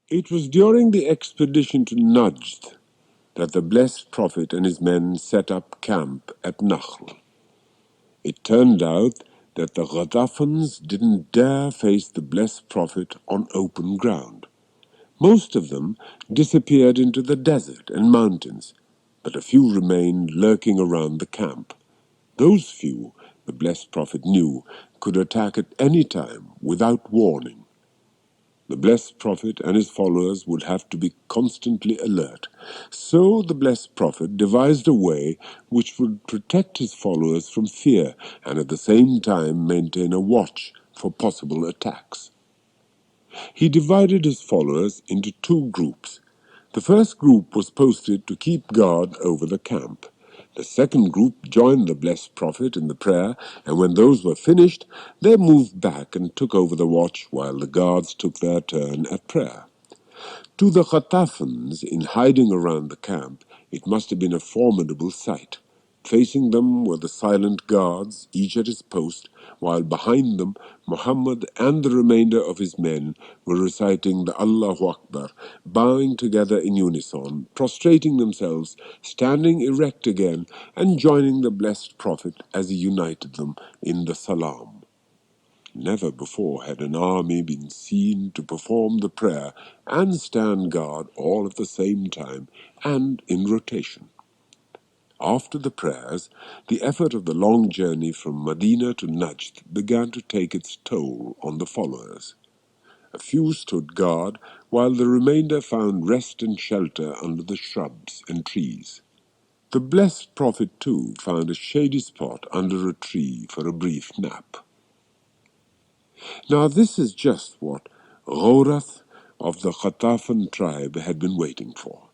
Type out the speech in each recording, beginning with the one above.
It was during the expedition to Najd that the blessed Prophet and his men set up camp at Nakhl. It turned out that the Ghaddafans didn't dare face the blessed Prophet on open ground. Most of them disappeared into the desert and mountains, but a few remained lurking around the camp. Those few, the blessed Prophet knew, could attack at any time without warning. The blessed Prophet and his followers would have to be constantly alert. So the blessed Prophet devised a way which would protect his followers from fear and at the same time maintain a watch for possible attacks. He divided his followers into two groups. The first group was posted to keep guard over the camp. The second group joined the blessed Prophet in the prayer, and when those were finished, they moved back and took over the watch while the guards took their turn at prayer. To the Ghatafans, in hiding around the camp, it must have been a formidable sight. Facing them were the silent guards, each at his post, while behind them Muhammad and the remainder of his men were reciting the Allahu Akbar, bowing together in unison, prostrating themselves, standing erect again, and joining the blessed Prophet as he united them in the Salam. Never before had an army been seen to perform the prayer and stand guard all at the same time and in rotation. After the prayers, the effort of the long journey from Medina to Najd began to take its toll on the followers. A few stood guard, while the remainder found rest and shelter under the shrubs and trees. The blessed Prophet, too, found a shady spot under a tree for a brief nap. Now this is just what Ghorath of the Ghatafan tribe had been waiting for.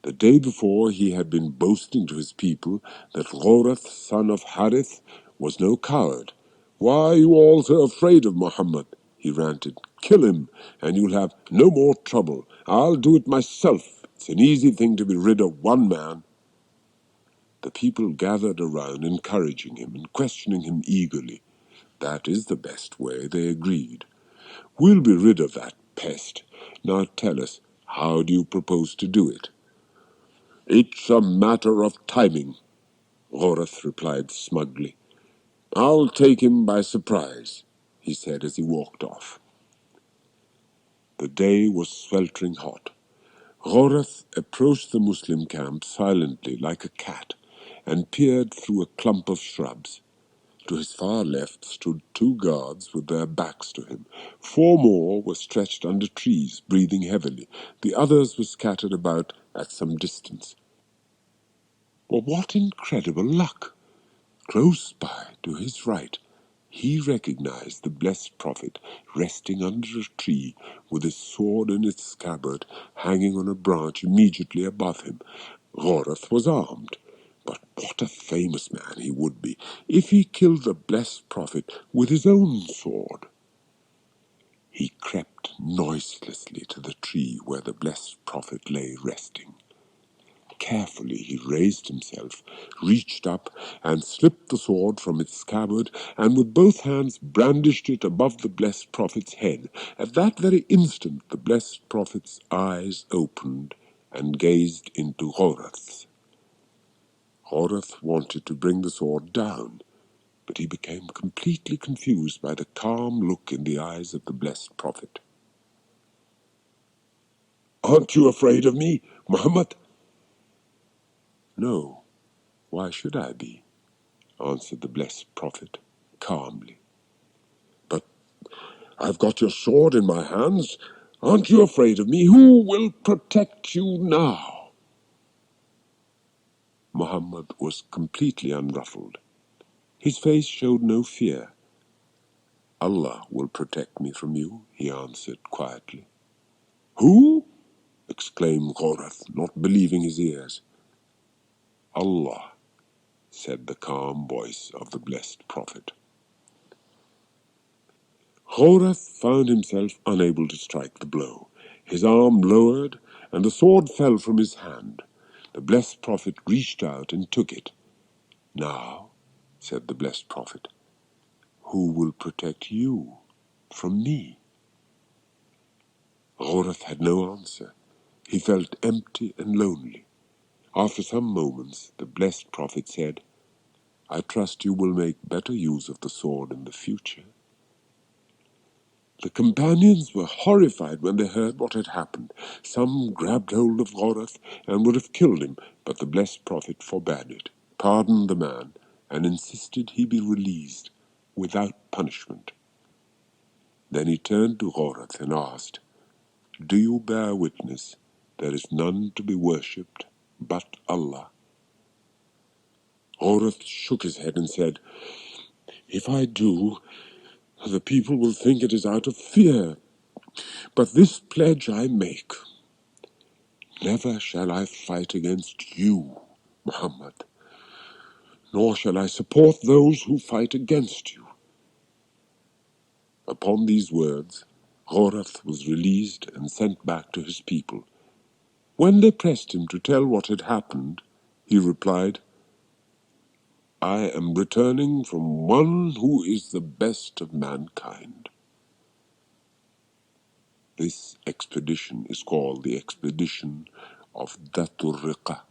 The day before he had been boasting to his people that Ghorath, son of Harith, was no coward. "Why are you all so afraid of Muhammad?" he ranted. "Kill him, and you'll have no more trouble. I'll do it myself. It's an easy thing to be rid of one man." The people gathered around, encouraging him and questioning him eagerly. "That is the best way," they agreed. "We'll be rid of that pest. Now tell us, how do you propose to do it?" "It's a matter of timing," Ghorath replied smugly. "I'll take him by surprise," he said as he walked off. The day was sweltering hot. Ghorath approached the Muslim camp silently like a cat and peered through a clump of shrubs. To his far left stood two guards with their backs to him. Four more were stretched under trees, breathing heavily. The others were scattered about at some distance. Well, what incredible luck! Close by, to his right, he recognized the blessed Prophet resting under a tree with his sword in its scabbard hanging on a branch immediately above him. Ghorath was armed. But what a famous man he would be if he killed the blessed Prophet with his own sword. He crept noiselessly to the tree where the blessed Prophet lay resting. Carefully he raised himself, reached up, and slipped the sword from its scabbard, and with both hands brandished it above the blessed Prophet's head. At that very instant the blessed Prophet's eyes opened and gazed into Ghorath's. Ghorath wanted to bring the sword down, but he became completely confused by the calm look in the eyes of the blessed Prophet. "Aren't you afraid of me, Muhammad?" "No, why should I be?" answered the blessed Prophet calmly. "But I've got your sword in my hands. Aren't you afraid of me? Who will protect you now?" Muhammad was completely unruffled. His face showed no fear. "Allah will protect me from you," he answered quietly. "Who?" exclaimed Ghorath, not believing his ears. "Allah," said the calm voice of the blessed Prophet. Ghorath found himself unable to strike the blow. His arm lowered, and the sword fell from his hand. The blessed Prophet reached out and took it. "Now," said the blessed Prophet, "who will protect you from me?" Ghawrath had no answer. He felt empty and lonely. After some moments, the blessed Prophet said, I trust you will make better use of the sword in the future. The companions were horrified when they heard what had happened. Some grabbed hold of Ghawrath and would have killed him, but the blessed Prophet forbade it, pardoned the man, and insisted he be released without punishment. Then he turned to Ghawrath and asked, Do you bear witness there is none to be worshipped but Allah? Ghawrath shook his head and said, If I do, the people will think it is out of fear. But this pledge I make, never shall I fight against you, Muhammad, nor shall I support those who fight against you. Upon these words, Ghawrath was released and sent back to his people. When they pressed him to tell what had happened, he replied, I am returning from one who is the best of mankind. This expedition is called the expedition of Datur Riqa.